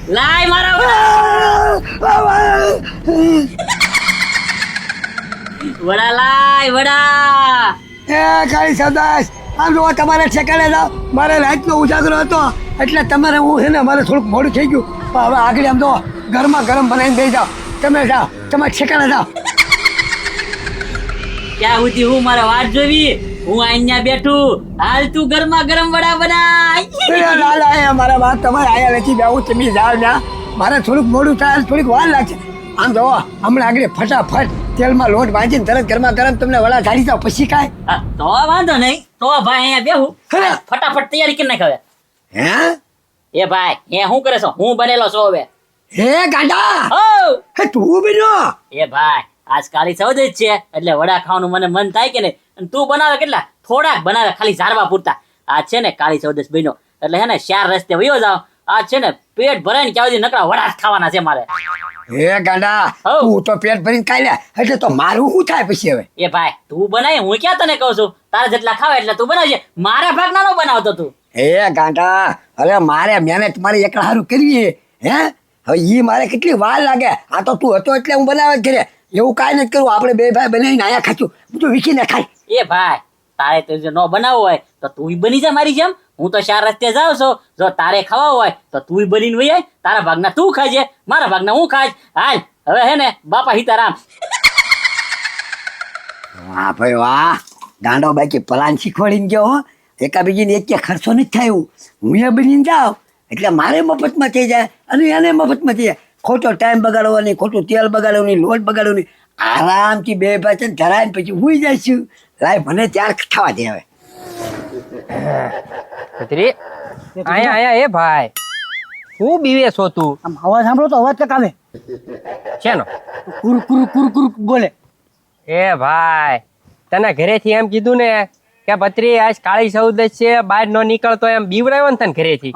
લાય મારા વડા લાય વડા. એ કાળી સદાસ આમ જો તમારે ઠેકાણે જાઓ. મારે રાતનો ઉજાગરો હતો એટલે તમારે હું છે ને મારે થોડુંક મોડું થઈ ગયું. પણ હવે આગળ આમ તો ગરમા ગરમ બનાવીને દઈ જાઓ. તમે જાઓ, તમારે ઠેકાણે જાઓ. ક્યાં સુધી હું મારા વાટ જોવી? હું અહીંયા બેઠું. હાલ તું ગરમા ગરમ વડા બનાય. લાલા એ મારા વાત તમારે આયા નથી બેવું. તમે જાઓ ના, મારે થોડુંક મોડું થાય, થોડીક વાર લાગશે. આમ જો હમણાં આગળ ફટાફટ તેલમાં લોટ બાંધીને તરત ગરમા ગરમ તમને વડા ઢાળી જાઓ. પછી કાંઈ હા, તો વાંધો નહીં. તો ભાઈ અહીંયા બેહું. ખરે? ફટાફટ તૈયારી કરી નાખ હવે. હે એ ભાઈ એ શું કરે છો? હું બનેલો છો હવે. હે ગાંડા, હો હે તું બન્યો? એ ભાઈ આજ કાળી ચૌદ જ છે એટલે વડા ખાવાનું મને મન થાય કે નહીં. અને તું બનાવે કેટલા? થોડાક બનાવે, ખાલી ઝારવા પૂરતા. આજ છે ને કાળી ચૌદશ બન્યો એટલે હે ને 4 રસ્તે વયો જાવ. આજ છે ને પેટ ભરાઈને ક્યાં સુધી નકરા વડા જ ખાવાના છે મારે. હે ગાંડા, હઉ. તું તો પેટ ભરીને ખાઈ લે એટલે તો મારું શું થાય પછી હવે? એ ભાઈ તું બનાય, હું ક્યાં તને કહું છું? તારા જેટલા ખાવે એટલે તું બનાવજે. મારા ભાગના નો બનાવતો તું. હે ગાંડા, હવે મારે મહેનત મારી એકલા હારું કરવી હે. હવે ઈ મારે કેટલી વાર લાગે. આ તો તું હતો એટલે હું બનાવે જ ઘરે. એવું કાંઈ નથી કરવું. આપણે બે ભાઈ બનાવીને આયા ખાચું બધું વીખીને ખાય. એ ભાઈ તારે તો જો ન બનાવવું હોય તો તું બની જા મારી જેમ. હું તો 4 રસ્તે જાઉં છું. જો તારે ખાવા હોય તો તું બનીને વહી આય. તારા ભાગના તું ખાજે, મારા ભાગના હું ખાજ. હાલ હવે હે ને બાપા હિતારામ. વાહ ભાઈ વાહ, ગાંડો બાકી પ્લાન શીખવાડીને ગયો હો. એકાબીજીને એક ખર્ચો નથી થયો. હું એ બનીને જાઉં એટલે મારે મફતમાં થઈ જાય અને એને મફતમાં થઈ જાય. ખોટો ટાઈમ બગાડવો નહીં, ખોટું તેલ બગાડવું નહીં, લોટ બગાડવું નહીં. આરામથી બે ભાઈ છે ધરાઈને પછી હુઈ જઈશું. લાય મને ત્યાર થવા દે હવે. છત્રી આયા આયા એ ભાઈ હું બીવે છો તું? આમ અવાજ સાંભળો તો અવાજ કક આવે. શેનો? કુર કુર કુર કુર બોલે. એ ભાઈ તને ઘરેથી એમ કીધું ને કે પત્રી આજ કાળી ચૌદશ છે, બહાર ન નીકળતો એમ બીવરાવ્યો ને તને ઘરેથી.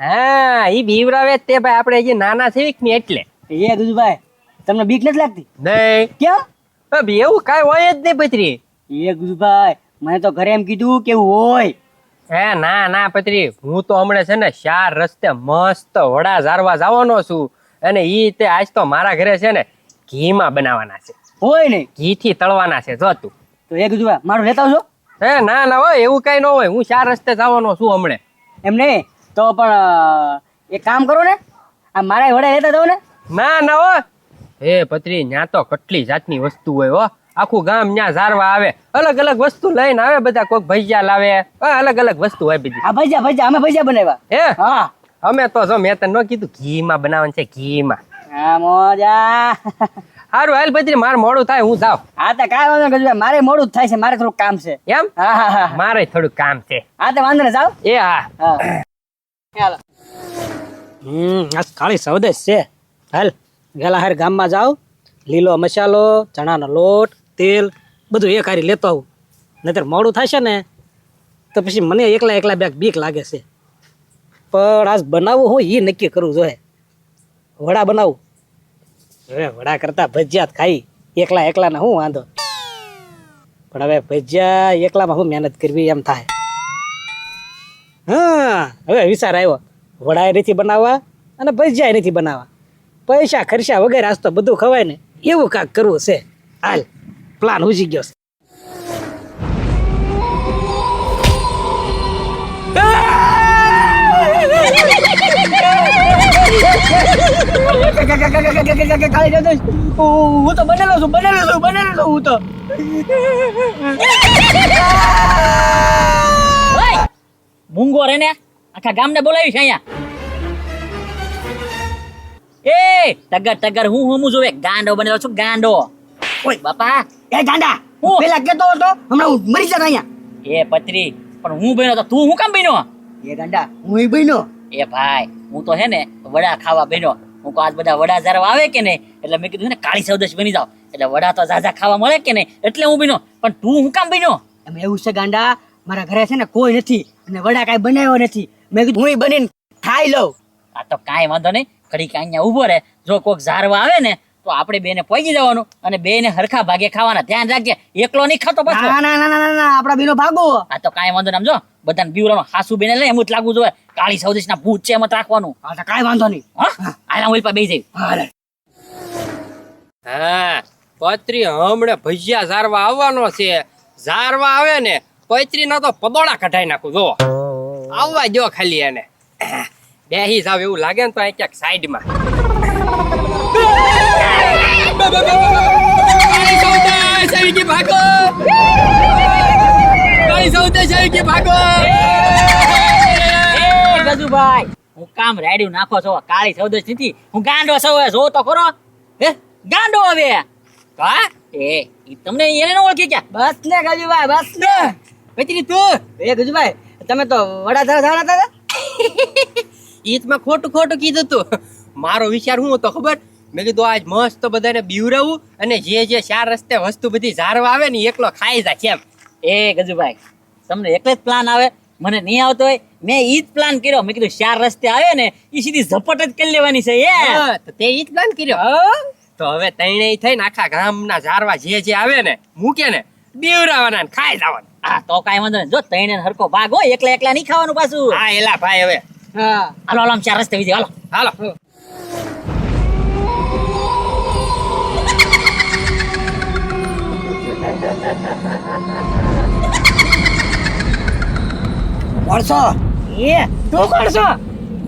હા ઈ બીવરાવે જ તે ભાઈ. આપણે હજી નાના છે ને એટલે. એ દુજભાઈ તમને બીક નથી લાગતી? નહીં કેમ? એવું કાંઈ હોય જ નહીં પત્રી. એ ગુજભાઈ મને તો ઘરે એમ કીધું કેવું હોય. હે ના ના પત્રી, હું તો હમણાં છે ને 4 રસ્તે મસ્ત વડા ઝારવા જવાનો છું. અને ઈ તે આજ તો મારા ઘરે છે ને ઘીમાં બનાવવાના છે. હોય ને ઘીથી તળવાના છે. જો તું તો એ ગુજભાઈ મારું લેતા આવજો. હે ના ના હોય એવું કઈ ન હોય. હું 4 રસ્તે જવાનો છું હમણાં. એમ નહીં તો પણ એક કામ કરો ને, આ મારા વડે લેતા જાવ ને. ના ના હોય હે પત્રી, ન્યા તો કેટલી જાતની વસ્તુ હોય હો. આખું ગામ ન્યા ઝારવા આવે, અલગ અલગ વસ્તુ લઈને આવે બધા. કોઈક ભજીયા લાવે, અલગ અલગ વસ્તુ હોય બધી. આ ભજીયા ભજીયા અમે ભજીયા બનાવ્યા. હે હા અમે તો જો મેં તને ન કીધું ઘીમાં બનાવવાનું છે, ઘીમાં. હા મોજા. સારું હાલ પત્રી, મારે મોડું થાય હું જાઉં. હા તો કાંઈ વાંધો નહીં ગુજભાઈ, મારે મોડું જ થાય છે, મારે થોડુંક કામ છે. એમ? હા હા હા મારે થોડું કામ છે. હા તો વાંધો નહીં જાવ. એ હા હા હાલો. આ કાળી ચૌદશ છે. હાલ વેલા હાર ગામમાં જાવ, લીલો મસાલો, ચણાનો લોટ, તેલ બધું એક હારી લેતો આવું. નહીતર મોડું થશે ને તો પછી મને એકલા એકલા બેક બીક લાગે છે. પણ આજ બનાવવું હું એ નક્કી કરવું જોઈએ. વડા બનાવું હવે, વડા કરતા ભજીયા જ ખાઈ. એકલા એકલાને શું વાંધો, પણ હવે ભજીયા એકલામાં શું મહેનત કરવી એમ થાય. હા હવે વિચાર આવ્યો, વડા નથી બનાવવા અને ભજીયા નથી બનાવવા. પૈસા ખર્ચા વગર આજ તો બધું ખવાય ને એવું કાંક કરવું છે. હાલ પ્લાન ઉજી ગયો છે. હું તો બનેલો છું હું તો. ઓય મૂંગો રે ને આખા ગામને બોલાવી છે અહીંયા. એ ટગર ટગર હું હમું જોવે ગાંડો બનેલો છું ગાંડો. ઓય બાપા એ ગાંડા, હું? પેલા કેતો હતો હમણાં હું મરી જતો અહીંયા. એ પત્રી પણ હું બન્યો તો તું હું કામ બન્યો? એ ગાંડા હું બન્યો. એ ભાઈ હું તો હે ને વડા ખાવા બન્યો. હું તો આજ બધા વડા ઝારવા આવે કે નહીં એટલે મેં કીધું ને કાળી ચૌદશ બની જાવ એટલે વડા તો ઝાઝા ખાવા મળે કે નહીં એટલે હું બન્યો. પણ તું હું કામ બન્યો? એમ એવું છે ગાંડા, મારા ઘરે છે ને કોઈ નથી અને વડા કાંઈ બનાવ્યો નથી. મેં કીધું હું બનીને ખાઈ લઉં. આ તો કાંઈ વાંધો નહીં, ઘડીક અહીંયા ઊભો રહે. જો કોઈક ઝારવા આવે ને તો તો આપણે બેને પહોંચી જવાનું અને બેને હરખા ભાગે ખાવાના. ધ્યાન રાખજે, એકલો નહીં ખાતો પાછો. ના ના ના ના ના આપડા બેનો ભાગો. આ તો કાંઈ વાંધો નહીં. સમજો બધાને બીવરાનો હાસુ બેને લે એમ જ લાગવું જોઈએ. કાળી સૌદેશના ભૂત છે એમ જ રાખવાનું. હા તો કાંઈ વાંધો નહીં. હા આલા ઓલ પર બેસી જઈ. હાલે. હા પત્રી હમણે ભજીયા ઝારવા આવવાનો છે. ઝારવા આવે ને પત્રી ના તો પદોડા કઢાઈ નાખું. જો આવવા જો ખાલી એને બેહી જાવ એવું લાગે ને તો અહીં ક્યાંક સાઈડમાં. એ ગજુભાઈ, હું કામ રેડ્યું નાખો છો. કાળી સૌદેશ નથી, હું ગાંડો છું. હવે જો તો ખરો. હે ગાંડો હવે. હા એ ઈ તમને એને ન ઓળખી ક્યાં? બસ ને ગજુભાઈ બસ ને. પત્રી તું એ ગજુભાઈ તમે તો વડાધરા ધાણા હતા. ઈદમાં ખોટું ખોટું કીધું તું. મારો વિચાર શું હતો ખબર? મેં કીધું આજ મસ્ત બધાને બીવરાવું અને જે ચાર રસ્તે વસ્તુ બધી ઝારવા આવે ને એકલો ખાઈ જાય કેમ. એ ગજુભાઈ, તમને એકલે જ પ્લાન આવે, મને નહીં આવતો હોય. મેં ઈ જ પ્લાન કર્યો. મેં કીધું ચાર રસ્તે આવે ને ઈ સીધી ઝપટ જ કરી લેવાની છે. હા, તો તે ઈ જ પ્લાન કર્યો. તો હવે તૈણેય થઈને આખા ગામના ઝારવા જે આવે ને મૂકે ને બીવરાવાના ને ખાઈ જવાના. હા તો કાંઈ વાંધો નહીં. જો તઈને હરકો ભાગ હોય, એકલા એકલા નહીં ખાવાનું પાછું. હા એલા ભાઈ હવે હા હાલો હાલો આમ ચાર રસ્તે વિજય હાલો. હાલો. મળશો એ તું કોણ છો?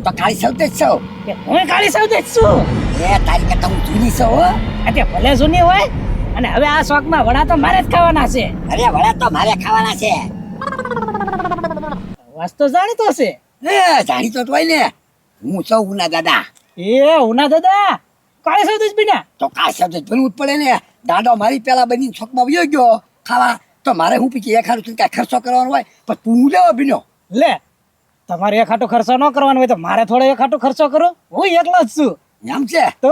તો કાળી સૌદેશ છો. કે હું કાળી સૌદેશ છું. એ તારી કરતા હું જૂની છો હો. તે ભલે જૂની હોય અને હવે આ શોખમાં વડા તો મારે જ ખાવાના છે. અરે વડા તો મારે ખાવાના છે. વાસ્તો જાણીતો છે. એ જાણીતો જ હોય ને, હું છું ઉના દાદા. એ ઉના દાદા કાળી સૌદેશ બીના. તો કાળી સૌદેશ બનવું જ પડે ને. દાંડો મારી પેલા બની છોકમાં વયો ગયો ખાવા, તો મારે હું પીછી એક હારું કાંઈ ખર્ચો કરવાનો હોય પણ તું લેવા બીનો. લે તમારે એક હાટો ખર્ચો ન કરવાનો હોય તો મારે થોડો એક હાટો ખર્ચો કરો. હું એકલો જ છું. એમ છે તો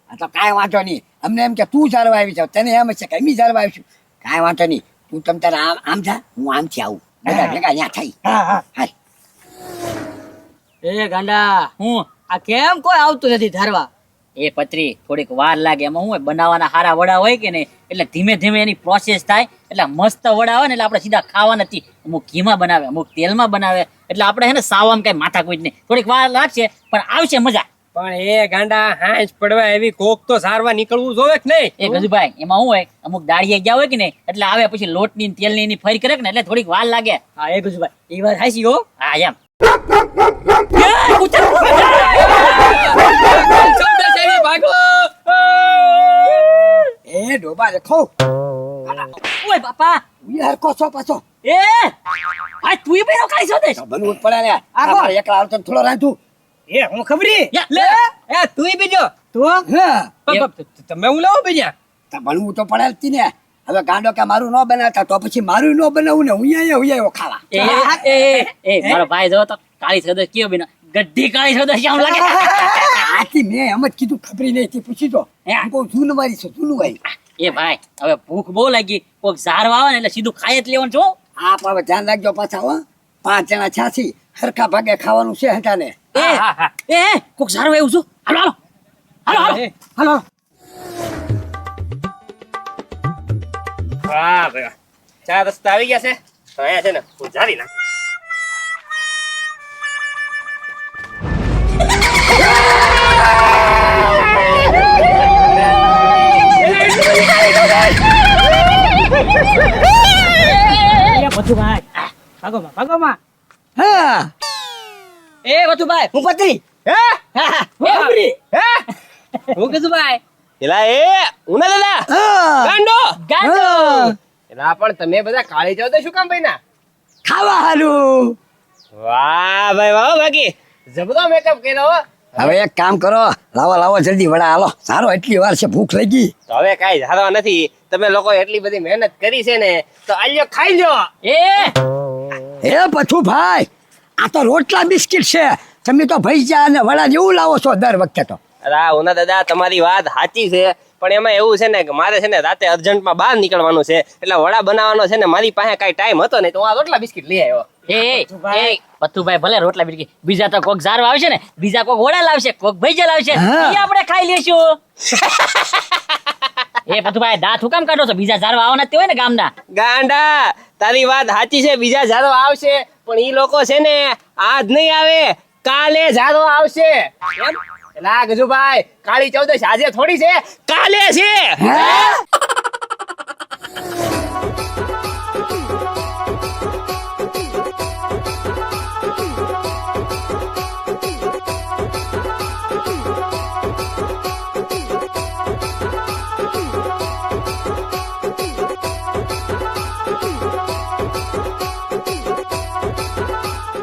આ તો કાંઈ વાંધો નહીં. અમને એમ કે તું જારવા આવી જાવ, તને એમ છે કે અમે જારવા આવીશું. કાંઈ વાંધો નહીં, તું તમ તારે આમ જા, હું આમથી આવું. બધા ભેગા અહીંયા થઈ. હા હા હાલ. એ ગાંડા હું આ કેમ કોઈ આવતું નથી ધારવા? એ પત્રી થોડીક વાર લાગે. એમાં હું હોય, બનાવવાના હારા વડા હોય કે નહીં, એટલે ધીમે ધીમે એની પ્રોસેસ થાય. એટલે મસ્ત વડા હોય ને એટલે આપણે સીધા ખાવા નથી. અમુક ઘીમાં બનાવે, અમુક તેલમાં બનાવે. એટલે આપણે હે ને સાવામાં કઈ માથા કોઈ નહીં. થોડીક વાર લાગશે પણ આવશે મજા. પણ એ ગાંડા હાંજ પડવા એવી કોક તો ઝારવા નીકળવું જોવે કે નહીં? એ ગજુભાઈ, એમાં શું હોય, અમુક દાળીએ ગયા હોય કે નહીં, એટલે આવે પછી લોટની ને તેલની એની ફરી કરે કે ને એટલે થોડીક વાર લાગે. હા એ ગુજભાઈ એ વાત હાચી હો. હા એમ. એ ડોબા દેખો ઓય બાપા, યાર કોસો પાછો એ આ તું એ બેનો કાઈ સૌદેશ. તો બનવું જ પડે ને. આગો. અમારે એકલા આવતો થોડો રાંધું. એ હું ખબરી લે એ તુંય બીજો તું હા તમે હું લાવો બીજા. તો બનવું તો પડે જ ને. હવે ગાંડો કે મારું ન બનાવતા તો પછી મારું ન બનાવું ને હું અહીંયા ખાવા. એ મારો ભાઈ જો તો કાળી સૌદેશ કયો બેનો ગઢી કાળી સૌદેશ આમ લાગે. આથી મેં એમ જ કીધું, ખબરી નહીં થી પૂછી તો એમ કહું જૂન મારી છે જૂનું ભાઈ. એ ભાઈ હવે ભૂખ બહુ લાગી, કોક ઝારવા આવે ને એટલે સીધું ખાઈ જ લેવાનું છો. આ પણ હવે ધ્યાન રાખજો પાછા હો. 5 જણા છાસી હરખા ભાગે ખાવાનું છે હટાને. એ કોક ઝારવા એવું છું. હાલો હાલો હાલો હાલો. હા ભાઈ ચાર રસ્તા આવી ગયા છે તો અહીંયા છે ને હું ઝારી નાખ. વથુભાઈ ભાગો માં. હા એ વથુભાઈ હું પત્રી. હું ખબરી. હું કીધું ભાઈ એલા એ ઉના દાદા હા ગાંડો ગાંડો. એલા પણ તમે બધા કાળી જાવ તો શું કામ ભાઈ ના? ખાવા હારું. વાહ ભાઈ વાહ બાકી જબરો મેકઅપ કર્યો હો. હવે એક કામ કરો, લાવો જલ્દી વડા હાલો. સારો એટલી વાર છે, ભૂખ લાગી. તો હવે કાઈ ઝારવા નથી. તમે લોકો એટલી બધી મહેનત કરી છે ને તો આલ્યો ખાઈ લ્યો. એ એ પછું ભાઈ, આ તો રોટલા બિસ્કિટ છે. તમે તો ભૈજા અને વડા જેવું લાવો છો દર વખતે તો. અરે ઉના દાદા તમારી વાત સાચી છે પણ એમાં એવું છે ને કે મારે છે ને રાતે અર્જન્ટમાં બહાર નીકળવાનું છે એટલે વડા બનાવવાનો છે ને મારી પાસે કાંઈ ટાઈમ હતો નહીં તો હું આ રોટલા બિસ્કિટ લઈ આવ્યો. એ પથ્થુભાઈ ભલે રોટલા બીજી બીજા તો કોક ઝારવા આવશે ને, બીજા કોક વડા લાવશે, કોક ભૈજા લાવશે, હા. ઈ આપણે ખાઈ લેશું. એ પથ્થુભાઈ દાંત હું કામ કાઢો છો? બીજા ઝારવા આવવાના જ તે હોય ને ગામના. ગાંડા તારી વાત સાચી છે, બીજા ઝાડો આવશે પણ ઈ લોકો છે ને આજ નહીં આવે, કાલે ઝાડો આવશે. એમ? એલા ગજુભાઈ, કાળી ચૌદશ આજે થોડી છે, કાલે છે.